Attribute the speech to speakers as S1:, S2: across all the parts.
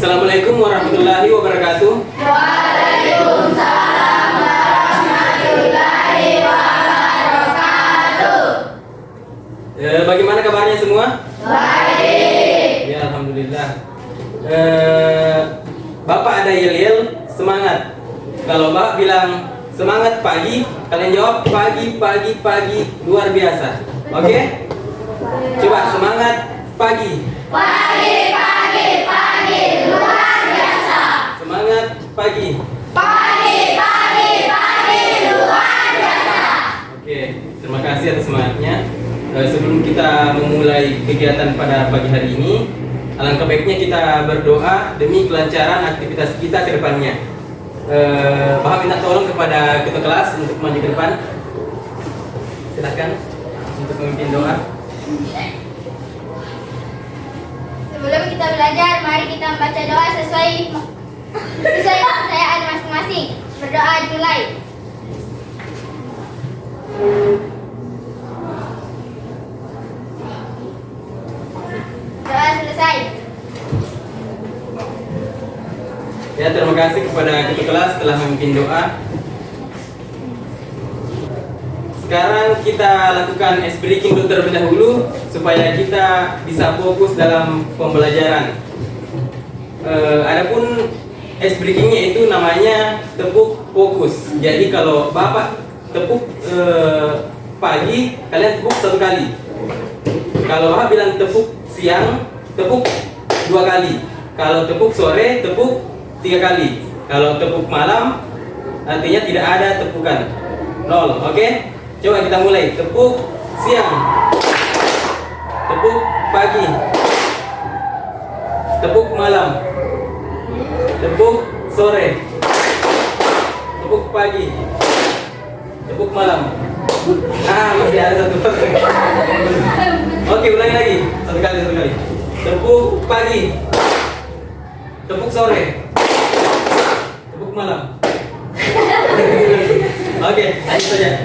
S1: Assalamualaikum warahmatullahi wabarakatuh.
S2: Waalaikumsalam warahmatullahi wabarakatuh.
S1: Bagaimana kabarnya semua?
S2: Baik.
S1: Ya, alhamdulillah. Bapak ada yel-yel, semangat. Kalau Bapak bilang semangat pagi, kalian jawab pagi, pagi, pagi, luar biasa. Oke? Coba semangat pagi.
S2: Pagi, pagi, pagi, luar biasa.
S1: Semangat pagi.
S2: Pagi, pagi, pagi, luar biasa.
S1: Oke, terima kasih atas semangatnya. Sebelum kita memulai kegiatan pada pagi hari ini, alangkah baiknya kita berdoa demi kelancaran aktivitas kita ke depannya. Bapak minta tolong kepada ketua kelas untuk maju ke depan. Silakan untuk memimpin doa.
S2: Sebelum kita belajar, mari kita membaca doa sesuai kepercayaan masing-masing. Berdoa dimulai. Doa selesai.
S1: Ya, terima kasih kepada ketua kelas telah memimpin doa. Sekarang kita lakukan ice breaking dulu terlebih dahulu supaya kita bisa fokus dalam pembelajaran. Adapun ice breakingnya itu namanya tepuk fokus. Jadi kalau Bapak tepuk pagi, kalian tepuk 1 kali. Kalau Bapak bilang tepuk siang, tepuk 2 kali. Kalau tepuk sore, tepuk 3 kali. Kalau tepuk malam, artinya tidak ada tepukan. 0, oke? Coba kita mulai. Tepuk siang, tepuk pagi, tepuk malam, tepuk sore, tepuk pagi, tepuk malam. Masih ada 1. Oke, ulangi lagi. 1 kali. Tepuk pagi, tepuk sore, tepuk malam. Oke, lanjut saja.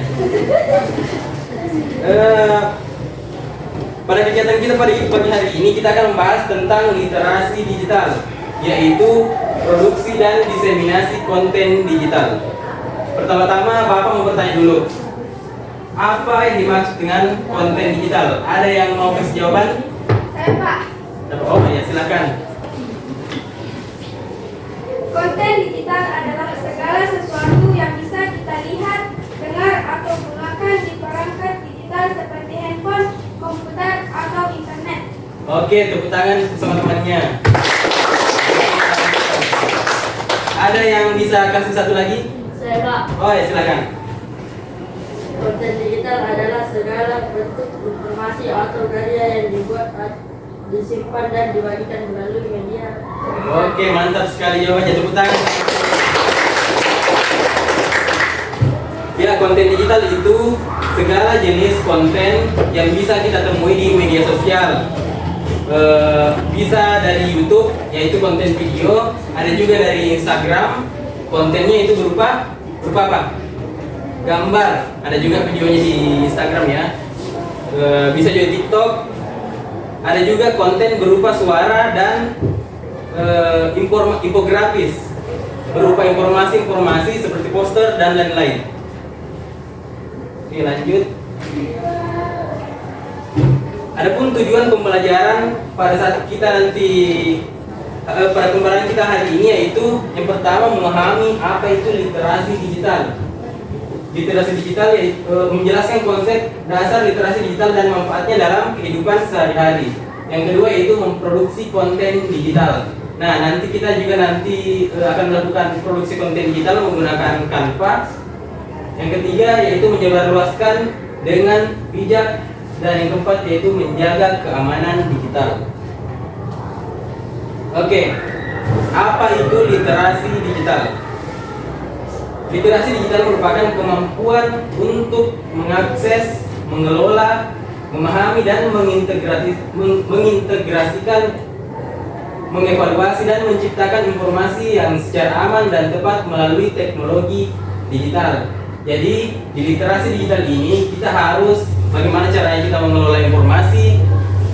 S1: Pada kegiatan kita pada pagi hari ini kita akan membahas tentang literasi digital, yaitu produksi dan diseminasi konten digital. Pertama-tama Bapak mau bertanya dulu, apa yang dimaksud dengan konten digital? Ada yang mau kasih jawaban?
S2: Saya Pak.
S1: Oh ya, silakan.
S2: Konten digital adalah segala sesuatu yang bisa kita lihat, dengar, atau gunakan di perangkat digital seperti handphone, komputer, atau internet.
S1: Oke, tepuk tangan bersama temannya. Ada yang bisa kasih satu lagi?
S3: Saya Pak,
S1: Oh ya, silakan.
S3: konten digital adalah segala bentuk informasi atau karya yang dibuat, disimpan dan dibagikan melalui media.
S1: Oke, mantap sekali jawabannya. Tepuk tangan. Ya, konten digital itu segala jenis konten yang bisa kita temui di media sosial. Bisa dari YouTube, yaitu konten video. Ada juga dari Instagram. Kontennya itu berupa apa? Gambar. Ada juga videonya di Instagram ya. Bisa juga TikTok. Ada juga konten berupa suara dan infografis, berupa informasi-informasi seperti poster dan lain-lain. Oke, lanjut. Adapun tujuan pembelajaran pada saat kita nanti pada pembelajaran kita hari ini yaitu yang pertama memahami apa itu literasi digital. Literasi digital yaitu menjelaskan konsep dasar literasi digital dan manfaatnya dalam kehidupan sehari-hari. Yang kedua yaitu memproduksi konten digital. Nah, nanti kita juga akan melakukan produksi konten digital menggunakan Canva. Yang ketiga yaitu menyebarluaskan dengan bijak, dan yang keempat yaitu menjaga keamanan digital. Oke, apa itu literasi digital? Literasi digital merupakan kemampuan untuk mengakses, mengelola, memahami dan mengintegrasikan, mengevaluasi dan menciptakan informasi yang secara aman dan tepat melalui teknologi digital. Jadi di literasi digital ini kita harus bagaimana caranya kita mengelola informasi,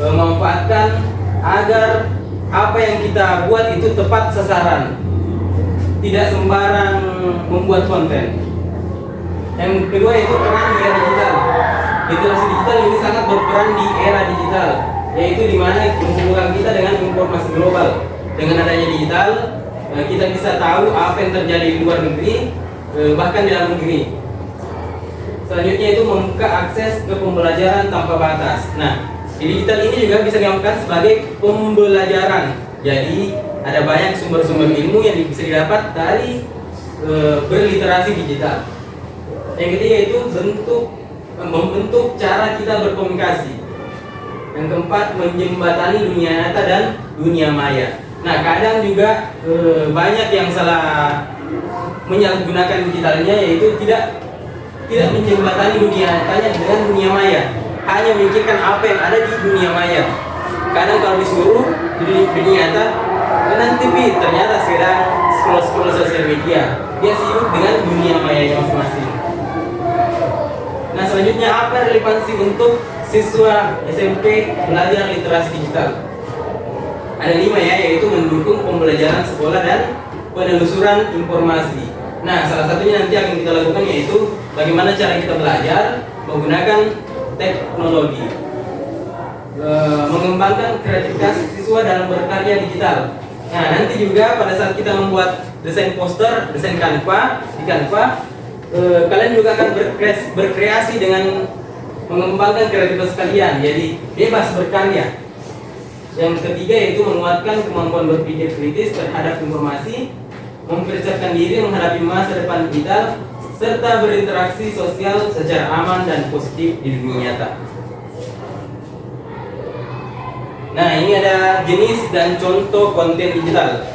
S1: memanfaatkan agar apa yang kita buat itu tepat sasaran, tidak sembarang membuat konten. Yang kedua itu peran di era digital. Literasi digital ini sangat berperan di era digital, yaitu di mana menghubungkan kita dengan informasi global. Dengan adanya digital, kita bisa tahu apa yang terjadi di luar negeri, bahkan di dalam negeri. Selanjutnya itu membuka akses ke pembelajaran tanpa batas. Nah, di digital ini juga bisa dianggap sebagai pembelajaran. Jadi ada banyak sumber-sumber ilmu yang bisa didapat dari berliterasi digital. Yang ketiga itu membentuk cara kita berkomunikasi. Yang keempat, menjembatani dunia nyata dan dunia maya. Nah, kadang juga banyak yang salah menyalahgunakan digitalnya, yaitu tidak menjembatani dunia nyatanya dengan dunia maya, hanya memikirkan apa yang ada di dunia maya. Kadang kalau disuruh di dunia nyata, nanti ternyata sedang scroll sosial media, dia sibuk dengan dunia mayanya masing-masing. Nah, selanjutnya apa relevansi untuk siswa SMP belajar literasi digital? Ada 5 ya, yaitu mendukung pembelajaran sekolah dan penelusuran informasi. Nah, salah satunya nanti akan kita lakukan yaitu bagaimana cara kita belajar menggunakan teknologi, mengembangkan kreativitas siswa dalam berkarya digital. Nah, nanti juga pada saat kita membuat desain poster, desain Canva, di Canva, kalian juga akan berkreasi dengan mengembangkan kreativitas kalian, jadi bebas berkarya. Yang ketiga yaitu menguatkan kemampuan berpikir kritis terhadap informasi, mempersiapkan diri menghadapi masa depan digital, serta berinteraksi sosial secara aman dan positif di dunia nyata. Nah, ini ada jenis dan contoh konten digital.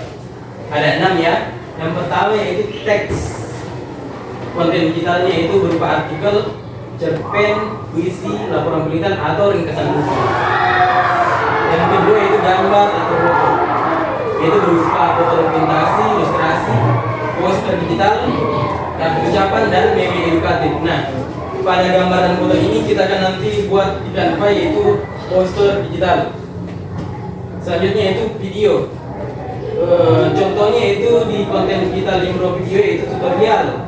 S1: Ada 6 ya. Yang pertama yaitu teks. Konten digitalnya itu berupa artikel, cerpen, puisi, laporan penelitian atau ringkasan buku. Yang kedua itu gambar atau foto. Itu berupa foto dokumentasi, ilustrasi, poster digital, kartu ucapan dan meme edukatif. Nah, pada gambar dan foto ini kita akan nanti buat di Canva yaitu poster digital. Selanjutnya itu video. Contohnya itu di konten digital di video itu tutorial,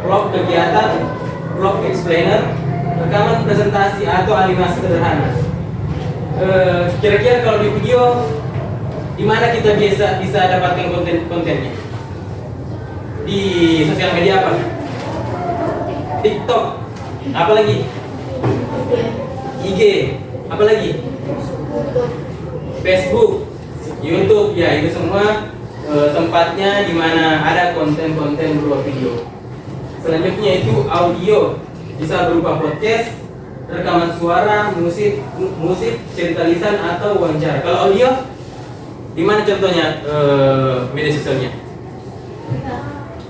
S1: vlog kegiatan, vlog explainer, rekaman presentasi atau animasi sederhana. Kira-kira kalau di video di mana kita bisa dapatkan kontennya? Di sosial media apa? TikTok. Apa lagi? IG. Apa lagi? Facebook, YouTube. Ya, itu semua tempatnya di mana ada konten-konten berupa video. Selanjutnya itu audio, bisa berupa podcast, rekaman suara, musik, cerita lisan atau wawancara. Kalau audio, di mana contohnya media sosialnya?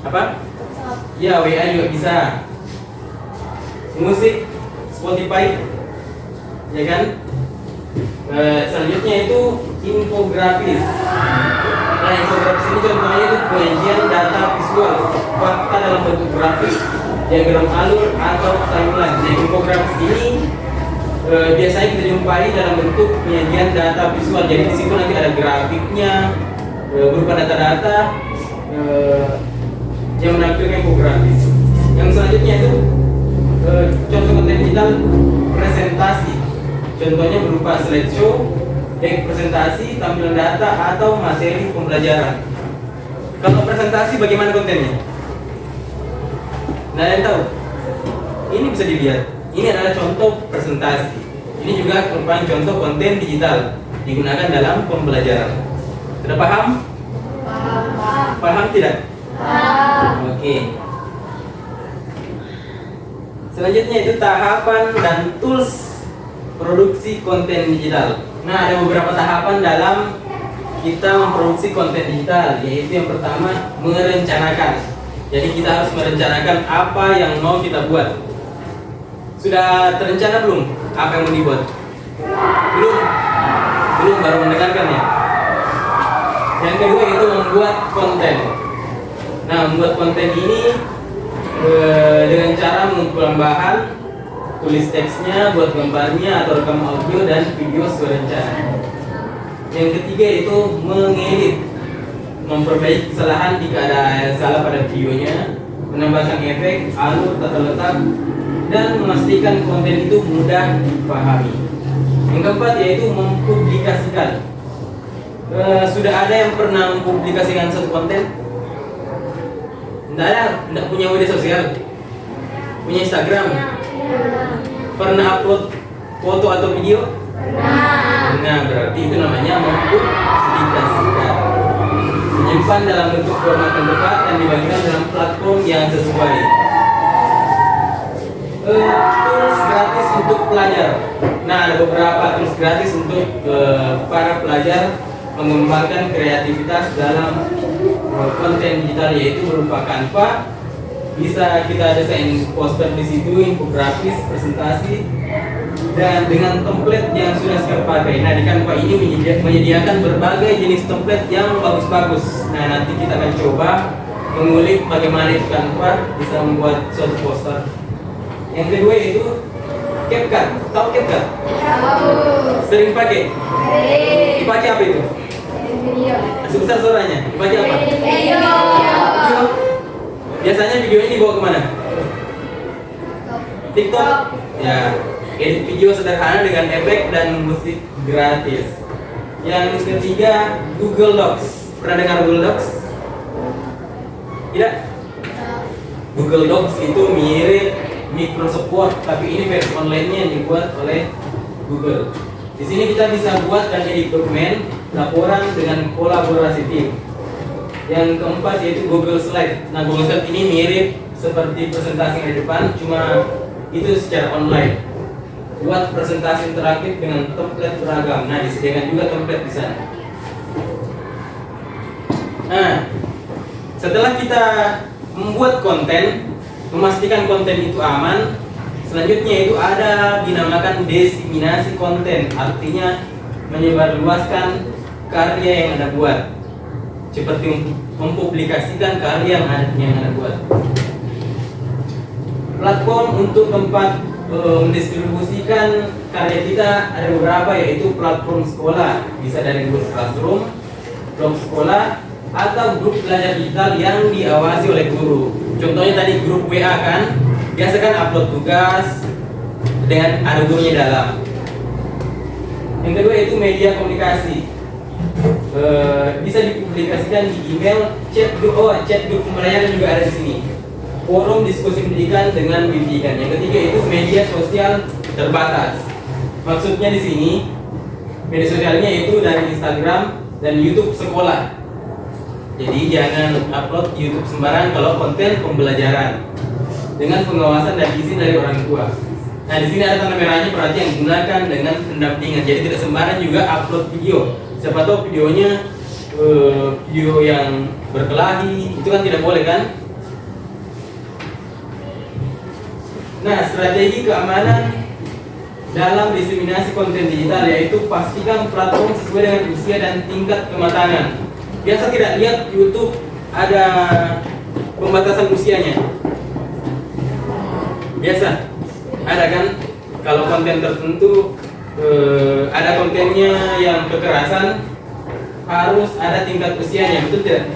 S1: Apa? Ya, WA juga bisa. Musik, Spotify, ya kan? Selanjutnya itu infografis. Nah, infografis ini contohnya itu penyajian data visual, fakta dalam bentuk grafik, diagram alur atau timeline. Nah, infografis ini biasanya kita jumpai dalam bentuk penyajian data visual. Jadi di situ nanti ada grafiknya berupa data-data yang menampilkan infografis. Yang selanjutnya itu contoh konten digital presentasi. Contohnya berupa slideshow, deck presentasi, tampilan data atau materi pembelajaran. Kalau presentasi bagaimana kontennya? Nah, yang tahu? Ini bisa dilihat. Ini adalah contoh presentasi. Ini juga merupakan contoh konten digital digunakan dalam pembelajaran. Sudah paham? Paham tidak? Oke. Selanjutnya itu tahapan dan tools produksi konten digital. Nah, ada beberapa tahapan dalam kita memproduksi konten digital, yaitu yang pertama merencanakan. Jadi kita harus merencanakan apa yang mau kita buat. Sudah terencana belum apa yang mau dibuat? Belum, baru mendengarkan ya. Yang kedua itu membuat konten. Nah, membuat konten ini dengan cara mengumpulkan bahan, tulis teksnya, buat gambarnya atau rekam audio dan video sesuai rencana. Yang ketiga itu mengedit, memperbaiki kesalahan jika ada yang salah pada videonya, menambahkan efek, alur, tata letak, dan memastikan konten itu mudah dipahami. Yang keempat yaitu mempublikasikan. Sudah ada yang pernah mempublikasikan satu konten? Tidak ada, tidak punya media sosial, punya Instagram, pernah upload foto atau video? Nah, berarti itu namanya mempublikasikan. Menyimpan dalam bentuk format yang tepat dan dibagikan dalam platform yang sesuai. Tools gratis untuk pelajar. Nah, ada beberapa tools gratis untuk para pelajar mengembangkan kreativitas dalam konten digital, yaitu berupa Canva. Bisa kita desain poster di situ, infografis, presentasi, dan dengan template yang sudah siap pakai. Nah, di Canva ini menyediakan berbagai jenis template yang bagus-bagus. Nah, nanti kita akan coba mengulik bagaimana itu Canva bisa membuat suatu poster. Yang kedua itu CapCut. Tahu CapCut? Sering pakai? Dipakai apa itu? Sebesar suaranya. Dipakai apa? Video. Biasanya videonya dibawa kemana? TikTok. Ya, edit video sederhana dengan efek dan musik gratis. Yang ketiga Google Docs. Pernah dengar Google Docs? Tidak? Google Docs itu mirip Microsoft Word, tapi ini versi online-nya yang dibuat oleh Google. Di sini kita bisa buat dan edit dokumen, laporan dengan kolaborasi tim. Yang keempat yaitu Google Slide. Nah, Google Slide ini mirip seperti presentasi yang di depan, cuma itu secara online. Buat presentasi interaktif dengan template beragam. Nah, disediakan juga template di sana. Nah, setelah kita membuat konten, memastikan konten itu aman, selanjutnya itu ada dinamakan diseminasi konten, artinya menyebarluaskan karya yang Anda buat, seperti mempublikasikan karya yang Anda buat. Platform untuk tempat mendistribusikan karya kita ada beberapa, yaitu platform sekolah, bisa dari grup classroom, blog sekolah, atau grup belajar digital yang diawasi oleh guru. Contohnya tadi grup WA kan, biasa kan upload tugas dengan ada gurunya dalam. Yang kedua itu media komunikasi, bisa dipublikasikan di email, chat grup pembelajaran juga ada di sini. Forum diskusi pendidikan dengan bimbingan. Yang ketiga itu media sosial terbatas. Maksudnya di sini media sosialnya itu dari Instagram dan YouTube sekolah. Jadi jangan upload YouTube sembarang kalau konten pembelajaran, dengan pengawasan dan izin dari orang tua. Nah, di sini ada tanda merahnya, perhatian, gunakan dengan pendampingan. Jadi tidak sembarang juga upload video. Siapa tahu videonya video yang berkelahi, itu kan tidak boleh kan? Nah, strategi keamanan dalam diseminasi konten digital yaitu pastikan platform sesuai dengan usia dan tingkat kematangan. Biasa tidak lihat YouTube ada pembatasan usianya? Biasa ada kan? Kalau konten tertentu ada kontennya yang kekerasan, harus ada tingkat usianya, betul tidak?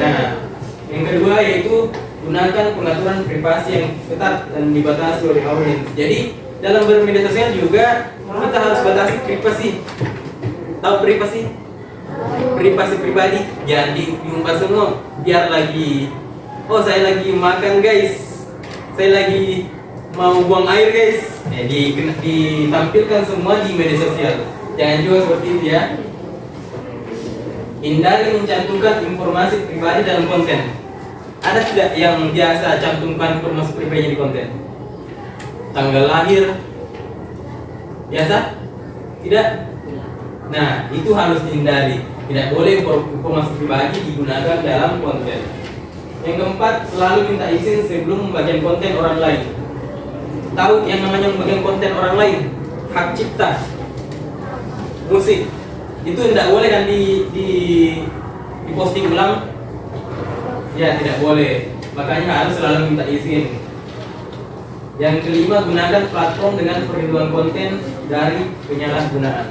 S1: Nah, yang kedua yaitu gunakan pengaturan privasi yang ketat dan dibatasi oleh audiens. Jadi dalam bermedia sosial juga kita harus batasi privasi. Tahu privasi? Privasi pribadi, jangan diumbar semua. Biar lagi, oh saya lagi makan guys, saya lagi mau buang air guys, ditampilkan semua di media sosial. Jangan juga seperti itu ya. Hindari mencantumkan informasi pribadi dalam konten. Ada tidak yang biasa cantumkan informasi pribadi di konten? Tanggal lahir, biasa? Tidak? Nah, itu harus dihindari. Tidak boleh informasi pribadi digunakan dalam konten. Yang keempat, selalu minta izin sebelum membagikan konten orang lain. Tahu yang namanya membagikan konten orang lain? Hak cipta. Musik. Itu tidak boleh kan di posting ulang? Ya, tidak boleh. Makanya harus selalu minta izin. Yang kelima, gunakan platform dengan perlindungan konten dari penyalahgunaan.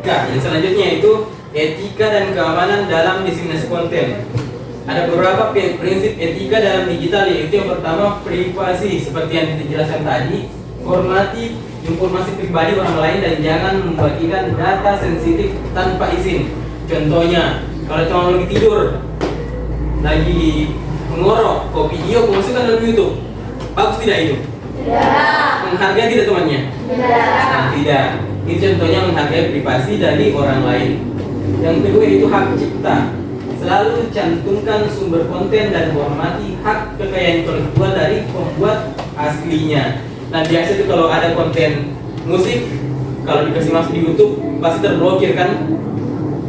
S1: Yang selanjutnya itu etika dan keamanan dalam diseminasi konten. Ada beberapa prinsip etika dalam digital, yaitu yang pertama privasi seperti yang dijelaskan tadi, hormati informasi pribadi orang lain dan jangan membagikan data sensitif tanpa izin. Contohnya, kalau cuma lagi tidur, lagi mengorok, kau video, kau masukkan dalam YouTube, bagus tidak itu?
S2: Tidak.
S1: Menghargai tidak temannya?
S2: Tidak.
S1: Nah, tidak. Ini contohnya menghargai privasi dari orang lain. Yang kedua itu hak cipta. Selalu cantumkan sumber konten dan hormati hak kekayaan intelektual dari pembuat aslinya. Nah, biasa itu kalau ada konten musik, kalau dikasih masuk di YouTube pasti terblokir kan?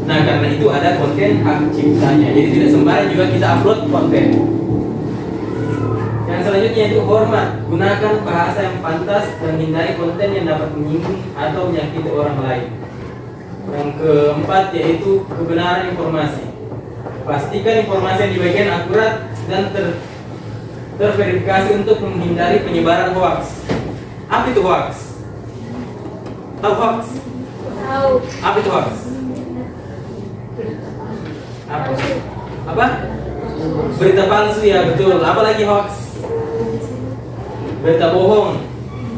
S1: Nah, karena itu ada konten hak ciptanya. Jadi tidak sembarang juga kita upload konten. Yang selanjutnya itu hormat. Gunakan bahasa yang pantas dan hindari konten yang dapat menyinggung atau menyakiti orang lain. Yang keempat yaitu kebenaran informasi. Pastikan informasi yang dibagikan akurat dan terverifikasi untuk menghindari penyebaran hoax. Apa itu hoax? Tahu hoax?
S2: Tahu.
S1: Apa itu hoax? Apa? Berita palsu, ya betul. Apalagi hoax? Berita bohong.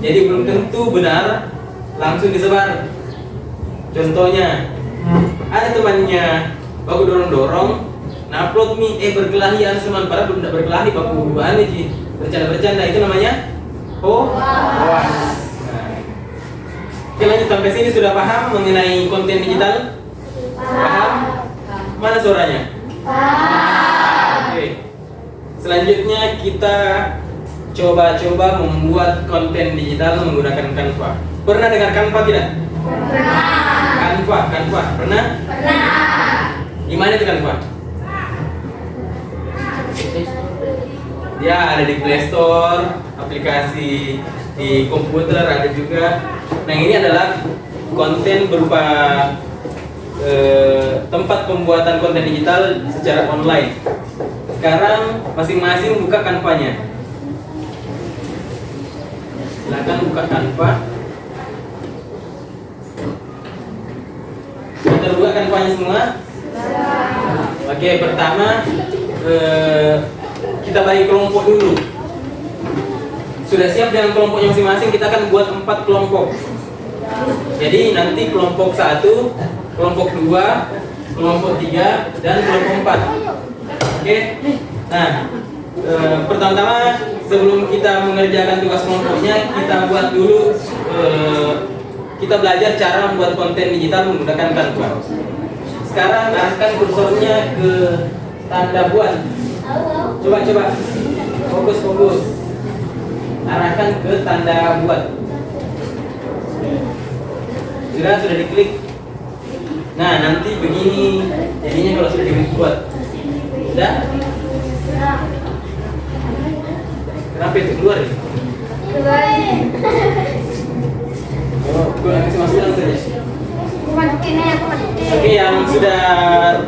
S1: Jadi belum tentu benar langsung disebar. Contohnya, ada temannya baku dorong-dorong, upload berkelahi seman, padahal belum berkelahi, baku bercanda-bercanda, itu namanya hoax. Nah. Oke, lanjut sampai sini sudah paham mengenai konten digital? Paham? Mana suaranya? Oke. Selanjutnya kita coba-coba membuat konten digital menggunakan Canva. Pernah dengar Canva tidak? Canva, pernah? Gimana itu Canva? Ya, ada di Play Store, aplikasi di komputer ada juga. Nah, ini adalah konten berupa tempat pembuatan konten digital secara online. Sekarang masing-masing buka Canva-nya. Silakan buka Canva. Sudah buka Canva-nya semua? Oke, pertama kita bagi kelompok dulu. Sudah siap dengan kelompoknya masing-masing? Kita akan buat 4 kelompok. Jadi nanti kelompok 1, kelompok 2, kelompok 3, dan kelompok 4. Oke. Nah, pertama-tama sebelum kita mengerjakan tugas kelompoknya, kita buat dulu kita belajar cara membuat konten digital menggunakan Canva. Sekarang arahkan kursornya ke tanda buat. Coba. Fokus. Arahkan ke tanda buat. Sudah diklik. Nah, nanti begini jadinya kalau sudah diklik buat. Sudah? Kenapa itu keluar ya? Oh, gue kasih masukan saja. Oke, yang sudah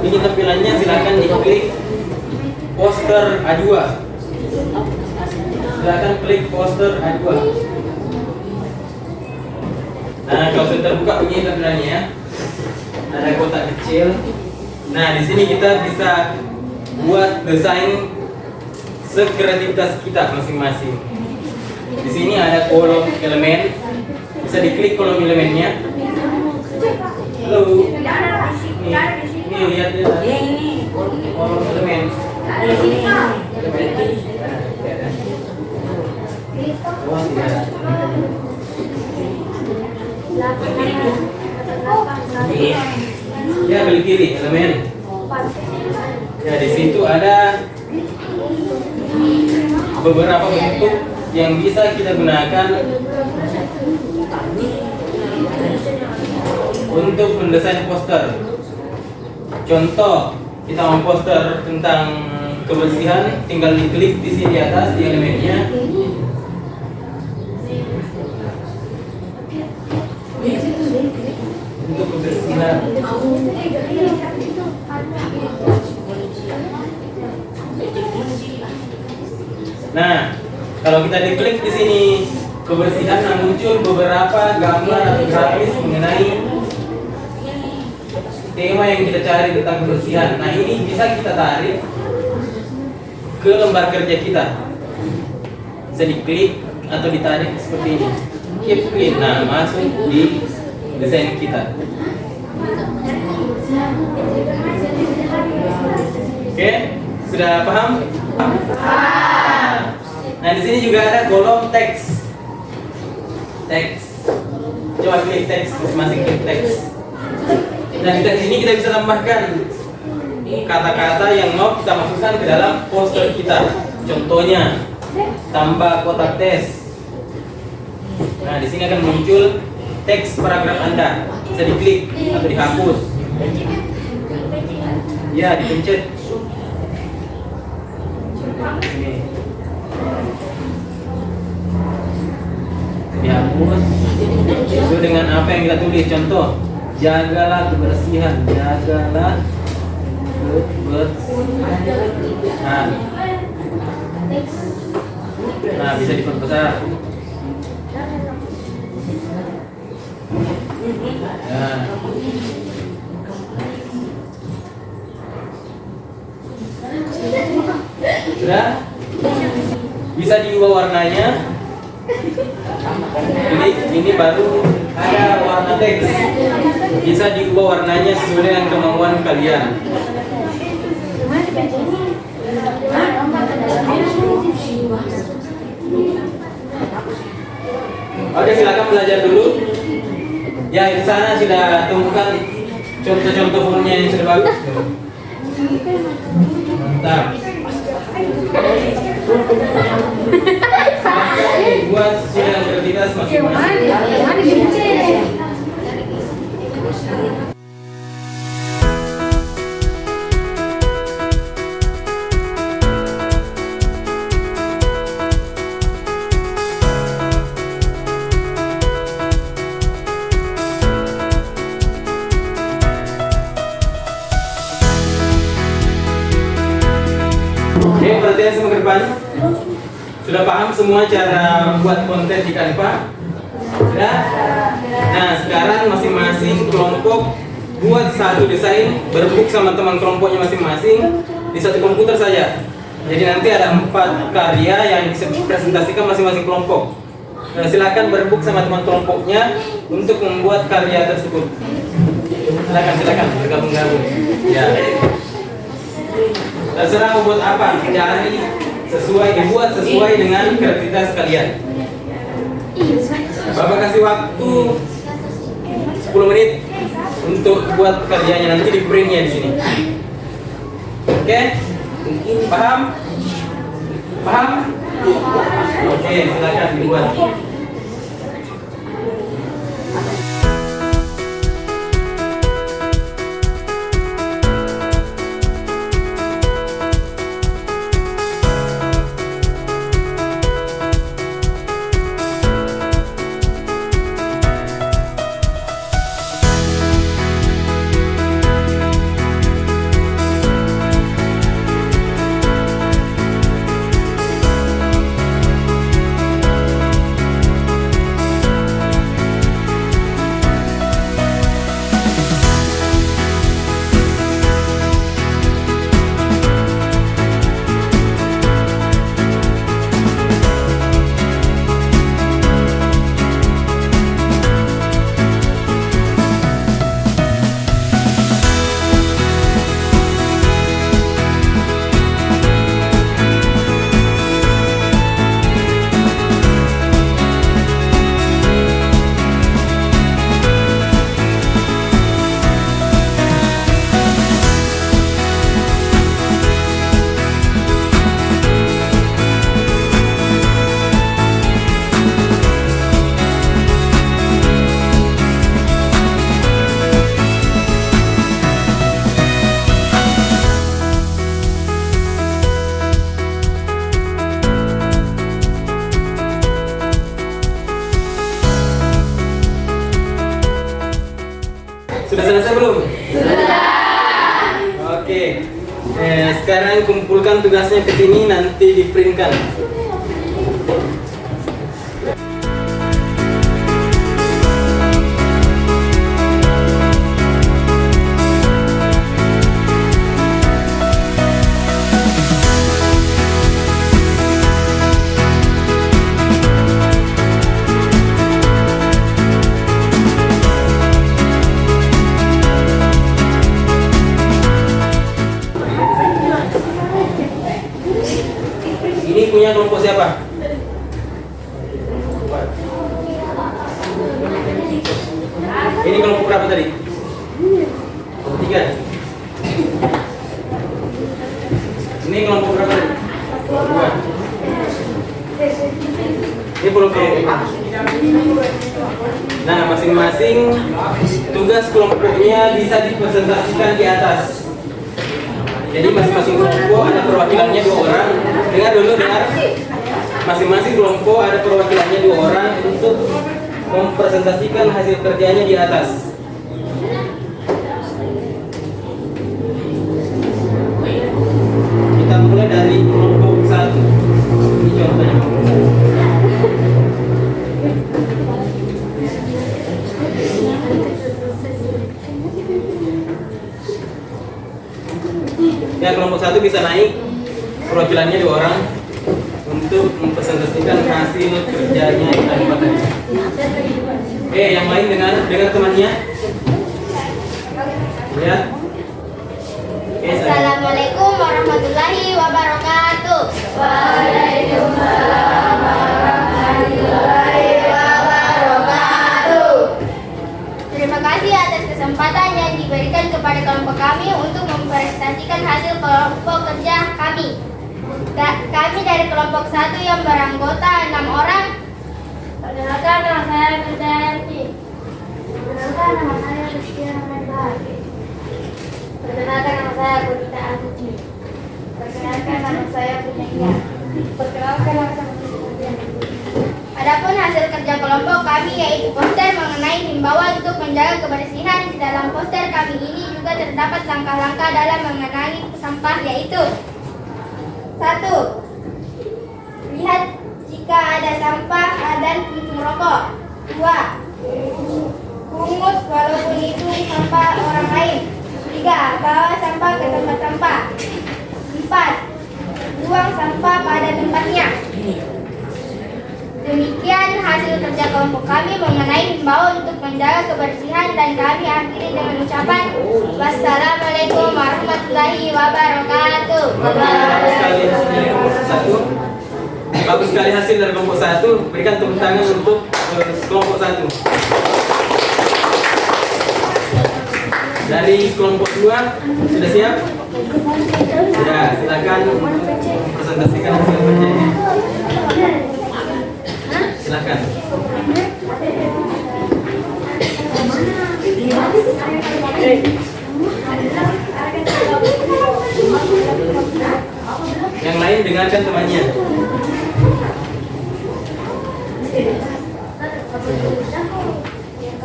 S1: bikin tampilannya silakan diklik poster A2. Silakan klik poster A2. Nah, kalau sudah terbuka begini tampilannya ya. Ada kotak kecil. Nah, di sini kita bisa buat desain sekreativitas kita masing-masing. Di sini ada kolom elemen. Bisa diklik kolom elemennya. Halo. Ini lihat ya. Kolom elemen. Ya, balik kiri elemen. Ya, di situ ada beberapa bentuk yang bisa kita gunakan untuk mendesain poster. Contoh, kita mau poster tentang kebersihan, tinggal diklik di sini di atas di elemennya. Untuk kebersihan. Nah, kalau kita diklik di sini kebersihan, muncul beberapa gambar atau grafis mengenai tema yang kita cari tentang kebersihan. Nah, ini bisa kita tarik ke lembar kerja kita. Bisa diklik atau ditarik seperti ini. Keep clean. Nah, masuk di desain kita. Oke, sudah paham? Nah, di sini juga ada kolom teks. Teks. Coba klik teks, masing-masing klik teks. Dan di teks ini kita bisa tambahkan kata-kata yang mau kita masukkan ke dalam poster kita. Contohnya, tambah kotak tes. Nah, di sini akan muncul teks paragraf Anda. Bisa diklik atau dihapus. Ya, dipencet. Ini. Dihapus sesuai dengan apa yang kita tulis. Contoh, jagalah kebersihan, jagalah kebersihan. Nah, bisa diperbesar. Nah. Sudah? Bisa diubah warnanya. Ini baru ada warna teks. Bisa diubah warnanya sesuai dengan kemauan kalian. Oke, silakan belajar dulu. Ya, di sana sudah temukan contoh-contoh fontnya yang sudah bagus. Mantap. Buat sesuai dengan kreativitas masing-masing. Oke, perhatian semua ke depan. Sudah paham semua cara buat konten di Canva? Sudah? Nah, sekarang masing-masing kelompok buat satu desain, berbook sama teman kelompoknya masing-masing di satu komputer saja. Jadi nanti ada 4 karya yang bisa dipresentasikan masing-masing kelompok. Nah, silakan berbook sama teman kelompoknya untuk membuat karya tersebut. Silakan bergabung-gabung. Ya. Terserah mau buat apa, dibuat sesuai dengan kreativitas kalian. Bapak kasih waktu 10 menit untuk buat karyanya, nanti di printnya di sini. Oke? Paham? Paham? Oke, silakan dibuat. Sudah selesai belum? Sudah. Oke. Sekarang kumpulkan tugasnya ke sini, nanti diprintkan. punya kelompok siapa? Ini kelompok berapa tadi? Kelompok 3. Ini kelompok berapa tadi? 2. Ini kelompok 4. Nah, masing-masing tugas kelompoknya bisa dipresentasikan di atas. Jadi masing-masing kelompok ada perwakilannya 2 orang. Dengar dulu, dengar. Masing-masing kelompok ada perwakilannya 2 orang untuk mempresentasikan hasil kerjanya di atas. Kita mulai dari kelompok 1. Ini contohnya kelompok 1. Ya, kelompok 1 bisa naik, perwakilannya 2 orang untuk mempresentasikan hasil kerjanya yang tadi tadi. Yang lain dengar temannya. Ya.
S4: Assalamualaikum warahmatullahi wabarakatuh. Waalaikumsalam warahmatullahi wabarakatuh. Terima kasih atas kesempatan yang diberikan kepada kelompok kami untuk mempresentasikan hasil kelompok kerja kami. Kami dari kelompok 1 yang beranggota 6 orang. Perkenalkan, nama saya Krisdayanti. Perkenalkan, nama saya Rizky Rahmanbah. Perkenalkan, nama saya Bonita Aguji. Perkenalkan, nama saya Punya. Perkenalkan, nama saya Punya. Adapun hasil kerja kelompok kami yaitu poster mengenai himbauan untuk menjaga kebersihan. Di dalam poster kami ini juga terdapat langkah-langkah dalam mengenali sampah, yaitu 1. Lihat jika ada sampah dan puntung rokok. 2. Pungut walaupun itu sampah orang lain. 3. Bawa sampah ke tempat sampah. 4. Buang sampah pada tempatnya. Demikian hasil kerja kelompok kami mengenai himbauan untuk menjaga kebersihan, dan kami akhiri dengan ucapan wassalamualaikum warahmatullahi wabarakatuh.
S1: Bagus sekali hasil dari kelompok 1. Berikan tepuk tangan untuk kelompok 1. Dari kelompok 2 sudah siap? Ya, silakan presentasikan hasil kerjanya. Silakan. Yang lain dengarkan temannya.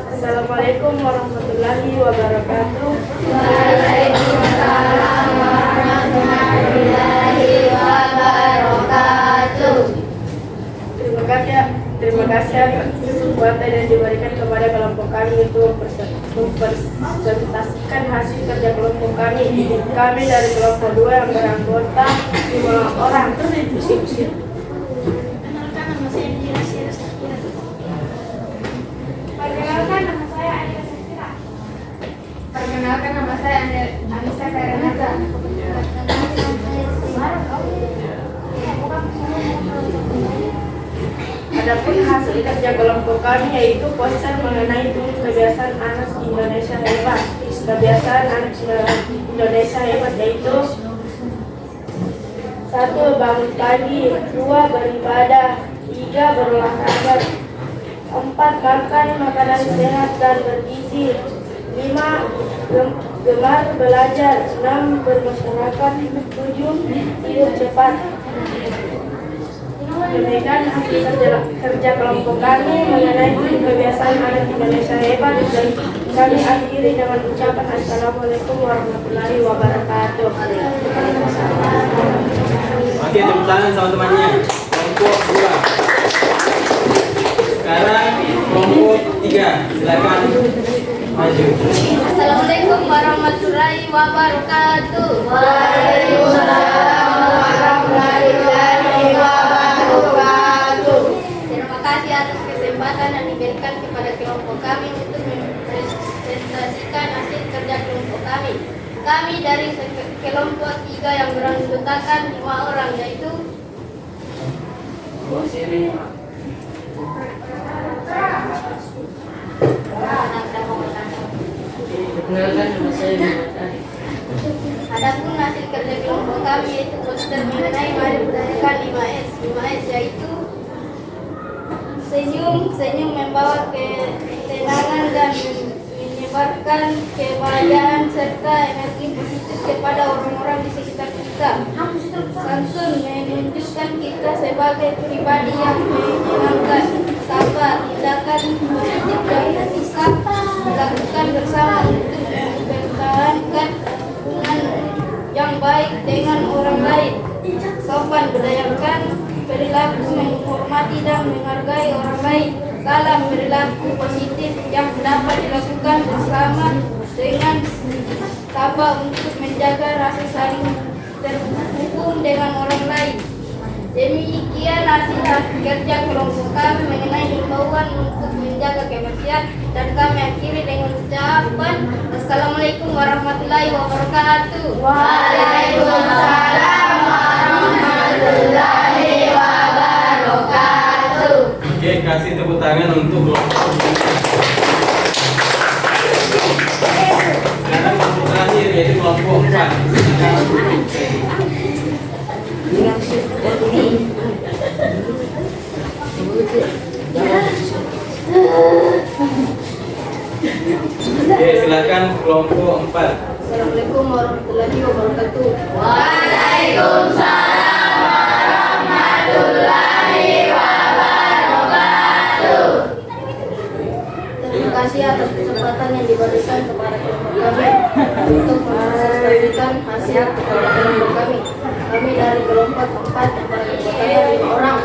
S3: Assalamualaikum warahmatullahi wabarakatuh.
S4: Waalaikumsalam warahmatullahi wabarakatuh.
S3: Terima kasih atas kesempatan yang diberikan kepada kelompok kami untuk mempresentasikan hasil kerja kelompok kami. Kami dari kelompok 2 yang beranggota 5 orang.
S2: Perkenalkan, nama saya Anissa Safira.
S4: Perkenalkan, nama saya Anissa Karenata.
S3: Adapun hasil kerja kelompok kami yaitu poster mengenai kebiasaan anak Indonesia hebat. Kebiasaan anak Indonesia hebat yaitu 1. Bangun pagi. 2. Beribadah. 3. Berolahraga. 4. Makan makanan sehat dan bergizi. 5. Gemar belajar. 6. Bermasyarakat. 7. Tidur cepat. Demikian hasil kerja kelompok kami mengenai kebiasaan anak Indonesia hebat, dan kami akhiri dengan ucapan assalamualaikum warahmatullahi wabarakatuh.
S1: Oke, tepuk tangan sama temannya. Kelompok 2. Sekarang kelompok 3. Silakan maju.
S4: Assalamualaikum warahmatullahi wabarakatuh.
S2: Waalaikumsalam warahmatullahi wabarakatuh.
S4: Terima kasih atas kesempatan yang diberikan kepada kelompok kami untuk mempresentasikan hasil kerja kelompok kami. Kami dari kelompok 3 yang beranggotakan 5 orang, yaitu Adapun hasil kerja kelompok kami yaitu poster mengenai mari budayakan 5S. 5S yaitu senyum membawa ketenangan dan menyebarkan kebahagiaan serta energi positif kepada orang-orang di sekitar kita. Santun menunjukkan kita sebagai pribadi yang menyenangkan. Sabar, tindakan positif yang bisa dilakukan bersama untuk mempertahankan hubungan yang baik dengan orang lain. Sopan, budayakan perilaku menghormati dan menghargai orang lain. Salam, perilaku positif yang dapat dilakukan bersama dengan sabar untuk menjaga rasa saling terhubung dengan orang lain. Demikian hasil kerja kelompok kami mengenai himbauan untuk menjaga kebersihan, dan kami akhiri dengan ucapan Assalamualaikum warahmatullahi wabarakatuh.
S5: Waalaikumsalam warahmatullahi wabarakatuh.
S1: Oke, kasih tepuk tangan untuk kelompok ini. Sekarang kelompok terakhir yaitu kelompok 4. Oke, silakan kelompok 4.
S3: Assalamualaikum warahmatullahi wabarakatuh.
S5: Waalaikumsalam warahmatullahi wabarakatuh.
S3: Terima kasih atas kesempatan yang diberikan kepada kelompok kami untuk mempresentasikan hasil kepada kelompok kami. Kami dari kelompok 4 yang beranggotakan 5 orang.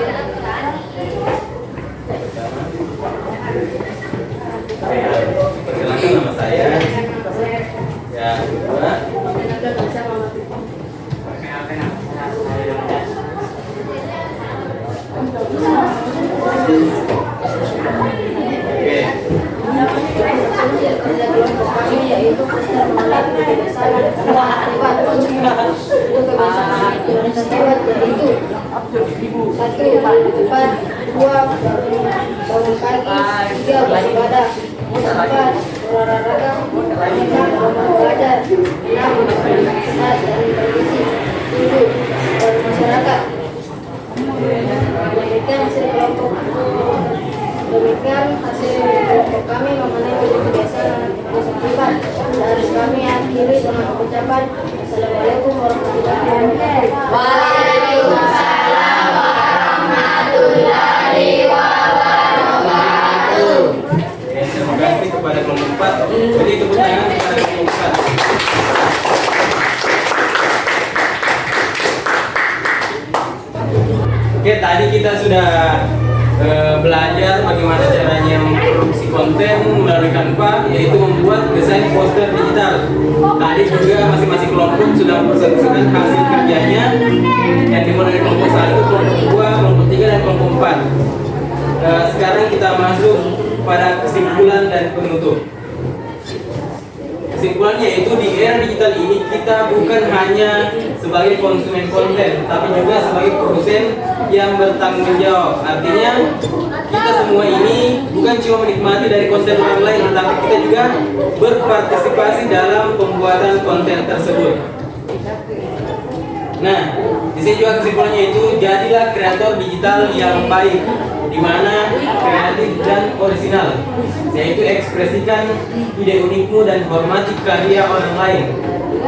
S1: Perkenalkan nama saya. Ya, kedua. Oke.
S3: Hasil kerja kelompok kami yaitu poster mengenai kebiasaan hebat. Untuk kebiasaan hebat yaitu 1. Cepat, 2. Bangun pagi, 3. Beribadah, 4. Olahraga, 5. Belajar, 6. Sehat dan bergizi, 7. Bermasyarakat. Demikian hasil kelompok kami mengenai kebiasaan hebat. Dari kami akhiri dengan ucapan Assalamualaikum warahmatullahi wabarakatuh.
S5: Waalaikumsalam warahmatullahi wabarakatuh.
S1: Oke, terima kasih kepada kelompok 4. Beri tepuk tangan kepada kelompok 4. Oke, tadi kita sudah belajar bagaimana caranya memproduksi konten melalui Canva, yaitu membuat desain poster digital. Tadi juga masing-masing kelompok sudah mempresentasikan hasil kerjanya yang dimulai dari kelompok 1, kelompok 2, kelompok 3, dan kelompok 4. Sekarang kita masuk pada kesimpulan dan penutup. Kesimpulannya yaitu di era digital ini kita bukan hanya sebagai konsumen konten, tapi juga sebagai produsen yang bertanggung jawab. Artinya kita semua ini bukan cuma menikmati dari konten orang lain, tetapi kita juga berpartisipasi dalam pembuatan konten tersebut. Nah, di sini juga kesimpulannya itu jadilah kreator digital yang baik, di mana kreatif dan orisinal, yaitu ekspresikan ide unikmu dan hormati karya orang lain.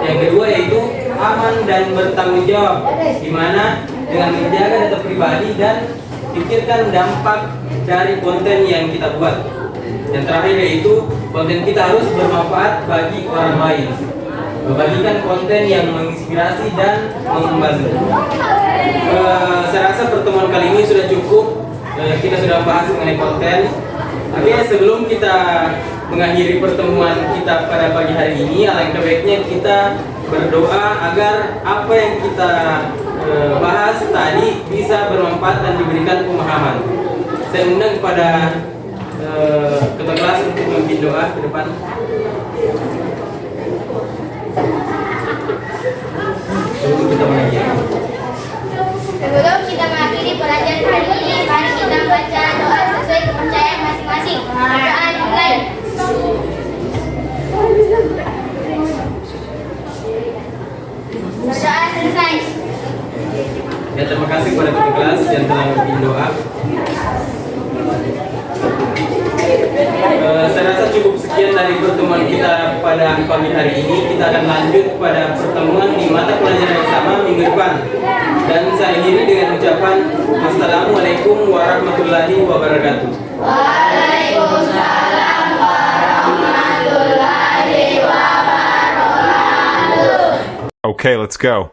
S1: Yang kedua yaitu aman dan bertanggung jawab, di mana dengan menjaga data pribadi dan pikirkan dampak dari konten yang kita buat. Yang terakhir yaitu konten kita harus bermanfaat bagi orang lain, membagikan konten yang menginspirasi dan membantu. Saya rasa pertemuan kali ini sudah cukup. Kita sudah bahas mengenai konten. Tapi sebelum kita mengakhiri pertemuan kita pada pagi hari ini, alangkah baiknya kita berdoa agar apa yang kita bahas tadi bisa bermanfaat dan diberikan pemahaman. Saya undang kepada ketua kelas untuk memimpin doa ke depan. Sebelum kita mengakhiri.
S4: Sebelum kita mengakhiri pelajaran hari ini,
S1: Ya, terima kasih kepada ketua kelas yang telah memimpin doa. Saya rasa cukup sekian dari pertemuan kita pada pagi hari ini. Kita akan lanjut pada pertemuan di mata pelajaran yang sama minggu depan. Dan saya akhiri dengan ucapan Assalamualaikum warahmatullahi wabarakatuh.
S5: Waalaikumsalam warahmatullahi wabarakatuh.
S6: Okay, let's go.